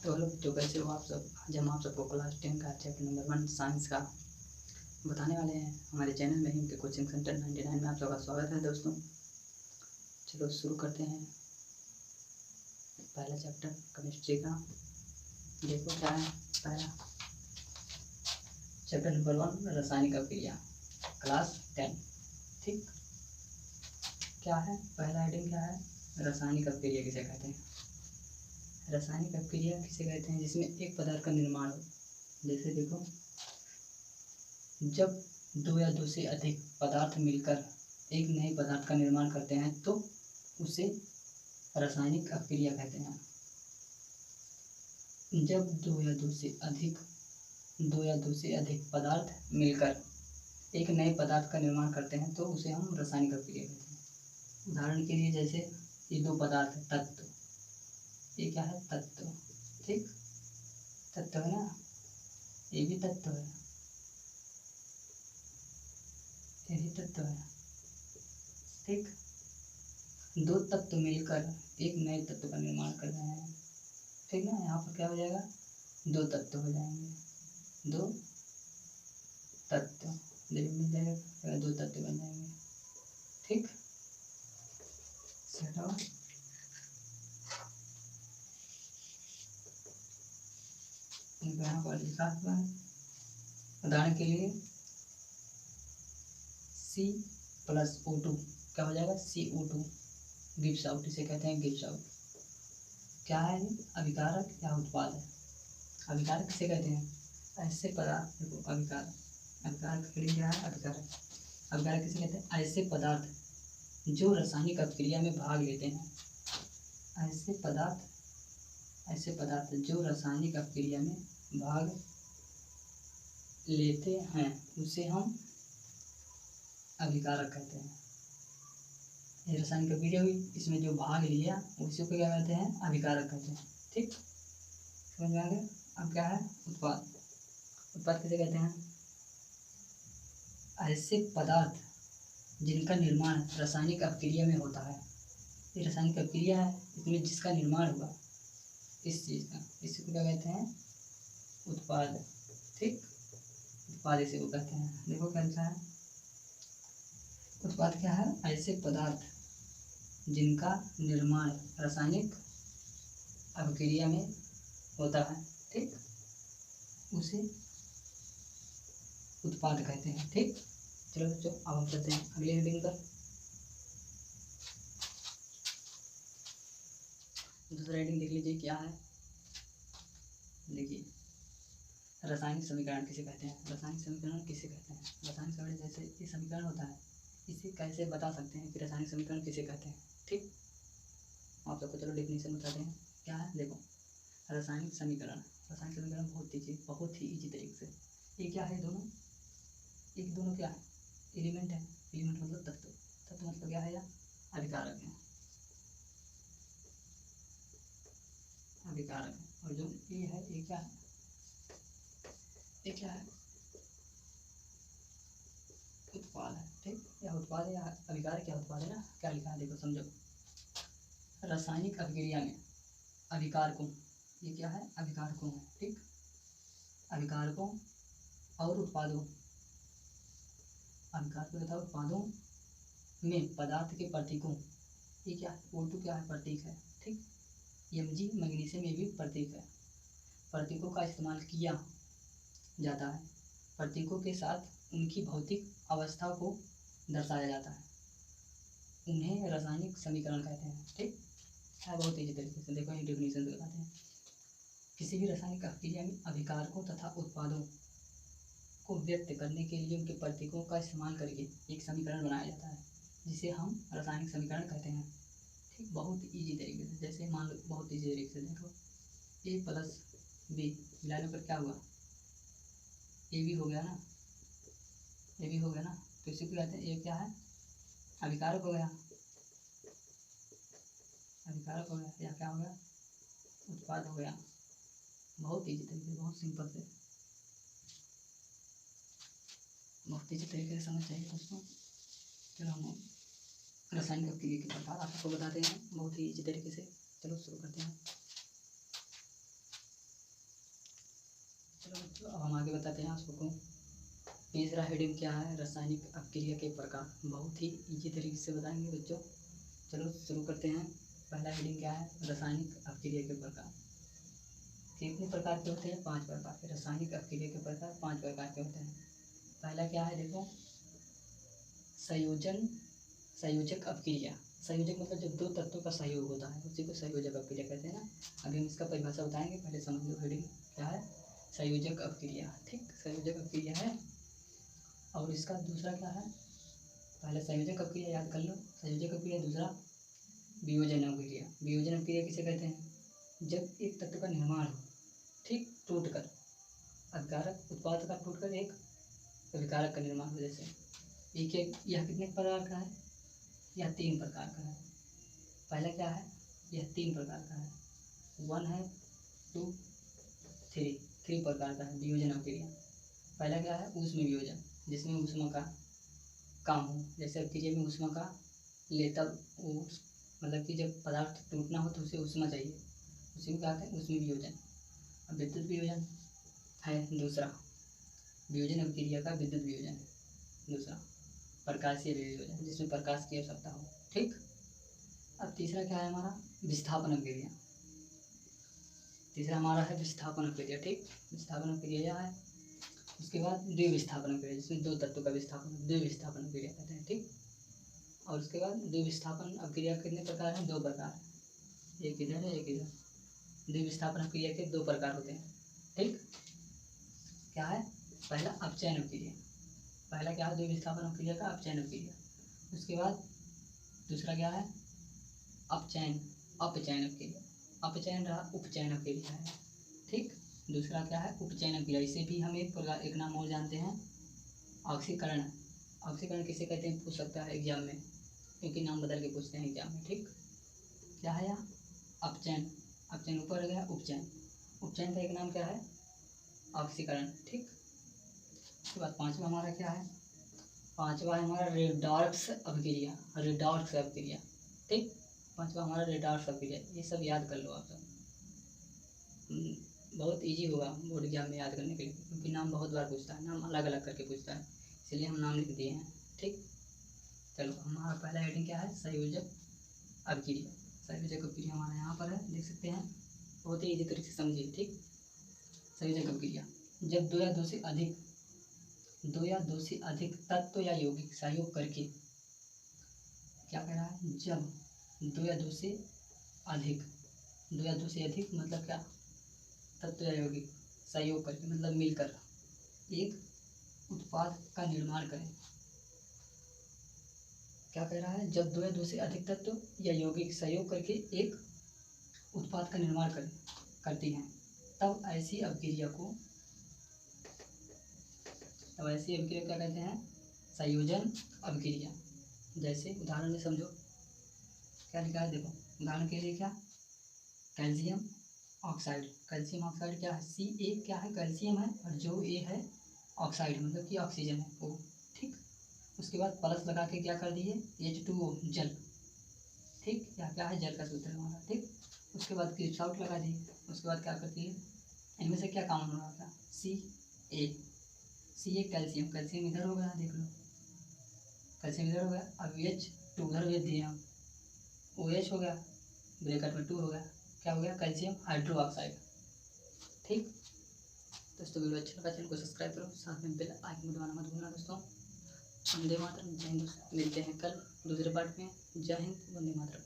तो हेलो बच्चों, कैसे हो आप सब। आज हम आप सबको क्लास 10 का चैप्टर नंबर 1 साइंस का बताने वाले हैं। हमारे चैनल में ही कोचिंग सेंटर 99 में आप सबका स्वागत है दोस्तों। चलो शुरू करते हैं। पहला चैप्टर केमिस्ट्री का देखो क्या है। पहला चैप्टर नंबर 1 रासायनिक अभिक्रिया, क्लास 10। ठीक, क्या है पहला हेडिंग क्या है? रासायनिक अभिक्रिया किसे कहते हैं? रासायनिक अभिक्रिया किसे कहते हैं? जिसमें एक पदार्थ का निर्माण हो। जैसे देखो, जब दो या दो से अधिक पदार्थ मिलकर एक नए पदार्थ का निर्माण करते हैं तो उसे रासायनिक अभिक्रिया कहते हैं। जब दो या दो से अधिक पदार्थ मिलकर एक नए पदार्थ का निर्माण करते हैं तो उसे हम रासायनिक अभिक्रिया कहते हैं। उदाहरण के लिए जैसे ये दो पदार्थ तत्व, ये क्या है? तत्व। ठीक, तत्व है ना, ये भी तत्व है, ये भी तत्व है। ठीक, दो तत्व मिलकर एक नए तत्व का निर्माण कर रहे हैं। ठीक ना, यहाँ पर क्या हो जाएगा? दो तत्व हो जाएंगे, दो तत्व जब मिल जाएगा दो तत्व बन जाएंगे। ठीक, सेट हो। यहाँ पर लिखा हुआ है उदाहरण के लिए C+O2 क्या हो जाएगा? CO2 गिब्स आउट, इसे कहते हैं गिब्स आउट। क्या है ये? अभिकारक या उत्पाद है। अभिकारक किसे कहते हैं? ऐसे पदार्थ, देखो अभिकारक, अभिकारक क्या है? अभिकारक, अभिकारक किसे कहते हैं? ऐसे पदार्थ जो रासायनिक अभिक्रिया में भाग लेते हैं। ऐसे पदार्थ जो रासायनिक अभिक्रिया में भाग लेते हैं उसे हम अभिकारक कहते हैं। ये रासायनिक अभिक्रिया हुई, इसमें जो भाग लिया उसी को क्या कहते हैं? अभिकारक कहते हैं। ठीक, समझ में आ गया? अब क्या है? उत्पाद। उत्पाद किसे कहते हैं? ऐसे पदार्थ जिनका निर्माण रासायनिक अभिक्रिया में होता है। ये रासायनिक अभिक्रिया है, इसमें जिसका निर्माण हुआ इस चीज़ का, इसी को क्या कहते हैं? उत्पाद। ठीक, उत्पाद इसी को कहते हैं। देखो क्या लिखा है, उत्पाद क्या है? ऐसे पदार्थ जिनका निर्माण रासायनिक अभिक्रिया में होता है। ठीक, उसे उत्पाद कहते हैं। ठीक, चलो बच्चों अब हम चलते हैं अगले हेडिंग पर। दूसरा हेडिंग देख लीजिए क्या है। देखिए, रासायनिक समीकरण किसे कहते हैं? रासायनिक समीकरण किसे कहते हैं? रासायनिक समीकरण जैसे ये समीकरण होता है, इसे कैसे बता सकते हैं कि रासायनिक समीकरण किसे कहते हैं? ठीक, आप सबको चलो डेफिनेशन बताते हैं क्या है। देखो, रासायनिक समीकरण बहुत ही ईजी तरीके से, ये क्या है? दोनों क्या है? एलिमेंट है। एलिमेंट मतलब तत्व, तत्व मतलब क्या है? या अभिकारक है, अभिकारक है। और जो ये है, ये क्या है? ये क्या है? उत्पाद है। ठीक, या उत्पाद है या अभिकारक, क्या उत्पाद है ना। क्या लिखा है देखो, समझो। रासायनिक अभिक्रिया में अभिकारकों, ये क्या है? अभिकारकों है। ठीक, अभिकारकों और उत्पादों, अभिकारकों तथा उत्पादों में पदार्थ के प्रतीकों, ये क्या है? O2 क्या है? प्रतीक है। ठीक, Mg मैग्नीशियम में भी प्रतीक है। प्रतीकों का इस्तेमाल किया जाता है। प्रतीकों के साथ उनकी भौतिक अवस्था को दर्शाया जाता है, उन्हें रासायनिक समीकरण कहते हैं। ठीक है, बहुत ईजी तरीके से देखो, ये डेफिनेशन बताते हैं। किसी भी रासायनिक अभिक्रिया में अभिकारकों तथा उत्पादों को व्यक्त करने के लिए उनके प्रतीकों का इस्तेमाल करके एक समीकरण बनाया जाता है, जिसे हम रासायनिक समीकरण कहते हैं। ठीक, बहुत ईजी तरीके से, जैसे मान लो बहुत ईजी तरीके से देखो, A+B मिलाने पर क्या हुआ? ए भी हो गया ना, ये भी हो गया ना, तो इसी को कहते हैं, ये क्या है? अभिकारक हो गया, अभिकारक हो गया, या क्या हो गया? उत्पाद हो गया। बहुत ईजी तरीके, बहुत सिंपल से, बहुत ईजी तरीके से समझ चाहिए दोस्तों। चलो हम रासायनिक अभिक्रिया के प्रकार आपको बताते हैं बहुत ही ईजी तरीके से। चलो शुरू करते हैं। चलो बच्चों, अब हम आगे बताते हैं आपको। तीसरा हेडिंग क्या है, रासायनिक अपक्रिया के प्रकार। बहुत ही इजी तरीके से बताएंगे बच्चों। चलो शुरू करते हैं। पहला हेडिंग क्या है, रासायनिक अपक्रिया के प्रकार। कितने प्रकार के होते हैं, 5 प्रकार के। रासायनिक अपक्रिया के प्रकार 5 प्रकार के होते हैं। पहला क्या है, देखो, संयोजन संयोजक अपक्रिया। संयोजक मतलब जब दो तत्वों का सहयोग होता है उसी को संयोजक अपक्रिया कहते हैं ना। अभी हम इसका परिभाषा बताएंगे, पहले समझ लो हेडिंग क्या है, संयोजक अपक्रिया। ठीक, संयोजक अपक्रिया है। और इसका दूसरा क्या है, पहले संयोजक अपक्रिया याद कर लो, संयोजक अपक्रिया। दूसरा वियोजन अपक्रिया। वियोजन अपक्रिया किसे कहते हैं, जब एक तत्व का निर्माण हो, ठीक, टूट कर, अभिकारक उत्पाद का टूट कर एक विकारक का निर्माण हो। जैसे यह कितने प्रकार का है, यह 3 प्रकार का है। पहला क्या है, यह 3 प्रकार का है, 1 है, 2, 3 प्रकार का है वियोजन अपक्रिया। पहला क्या है, ऊष्म वियोजन, जिसमें ऊष्मा का काम हो। जैसे अपक्रिया में ऊष्मा का लेता वो, मतलब कि जब पदार्थ टूटना हो तो उसे ऊष्मा चाहिए, उसी को क्या कहते हैं, ऊष्म वियोजन। अब विद्युत वियोजन है दूसरा, वियोजन अपक्रिया का विद्युत वियोजन। दूसरा प्रकाशीय वियोजन, जिसमें प्रकाश की आवश्यकता हो। ठीक। अब तीसरा क्या है हमारा, विस्थापन अपक्रिया। तीसरा हमारा है विस्थापन अपक्रिया। ठीक, विस्थापन अपक्रिया है। उसके बाद द्विविस्थापन अपक्रिया, जिसमें दो तत्वों का विस्थापन, द्विविस्थापन अपक्रिया कहते हैं। ठीक। और उसके बाद द्विविस्थापन अपक्रिया कितने प्रकार हैं, 2 प्रकार, एक इधर है एक इधर। द्विविस्थापन अपक्रिया के 2 प्रकार होते हैं। ठीक, क्या है, पहला अपचयन अपक्रिया। पहला क्या है, द्विविस्थापन अपक्रिया का अपचयन अपक्रिया। उसके बाद दूसरा क्या है, अपचयन अपचयन अपक्रिया। अपचयन रहा, उपचयन अपक्रिया है। ठीक, दूसरा क्या है, उपचयन अपक्रिया। इसे भी हम एक नाम और जानते हैं, ऑक्सीकरण। ऑक्सीकरण किसे कहते हैं, पूछ सकता है एग्जाम में, क्योंकि नाम बदल के पूछते हैं एग्जाम में। ठीक, क्या है यह, अपचयन। अपचयन ऊपर हो गया, उपचयन। उपचयन का एक नाम क्या है, ऑक्सीकरण। ठीक। उसके बाद पांचवा हमारा क्या है, पांचवा है हमारा रेडॉक्स अपक्रिया। रेडॉक्स अपक्रिया। ठीक, पांचवा हमारा रेडॉक्स अपक्रिया। ये सब याद कर लो आप सब, बहुत इजी होगा बोर्ड एग्जाम में याद करने के लिए, क्योंकि नाम बहुत बार पूछता है, नाम अलग अलग करके पूछता है, इसलिए हम नाम लिख दिए हैं। ठीक, चलो हमारा पहला हेडिंग क्या है, संयोजक अपक्रिया। संयोजक अपक्रिया हमारा यहाँ पर है, देख सकते हैं, बहुत ही इजी तरीके से समझिए। ठीक, संयोजक अपक्रिया, जब 2 या 2 से अधिक तत्व या यौगिक सहयोग करके, क्या कह रहा है, जब 2 या 2 से अधिक, 2 या 2 से अधिक मतलब क्या, तत्व या यौगिक सहयोग करके मतलब मिलकर एक उत्पाद का निर्माण करें। क्या कह रहा है, जब 2 या 2 से अधिक तत्व या यौगिक सहयोग करके एक उत्पाद का निर्माण करती हैं, तब ऐसी अपक्रिया क्या कहते हैं, संयोजन अपक्रिया। जैसे उदाहरण में समझो, क्या लिखा है, देखो उदाहरण के लिए, क्या, कैल्शियम ऑक्साइड। कैल्शियम ऑक्साइड क्या है, Ca क्या है, कैल्शियम है, और जो A है ऑक्साइड मतलब कि ऑक्सीजन है वो। ठीक, उसके बाद प्लस लगा के क्या कर दिए, H2O जल। ठीक, या क्या है, जल का सूत्र है हमारा। ठीक, उसके बाद क्लिप्स आउट लगा दिए। उसके बाद क्या करती है, इनमें से क्या कॉमन हो रहा था, Ca कैल्शियम, कैल्शियम इधर हो गया, देख लो कैल्शियम इधर हो गया। अब H2 उधर भेज दिए हम, OH हो गया, ब्रैकेट में 2 हो गया, क्या हो गया, कैल्शियम हाइड्रो ऑक्साइड। ठीक, दोस्तों वीडियो अच्छा लगा चैनल को सब्सक्राइब करो, साथ में बेल आइकन दबाना मत भूलना दोस्तों। वंदे मातरम। जय हिंद दोस्तों, मिलते हैं कल दूसरे पार्ट में। जय हिंद, वंदे मातरम।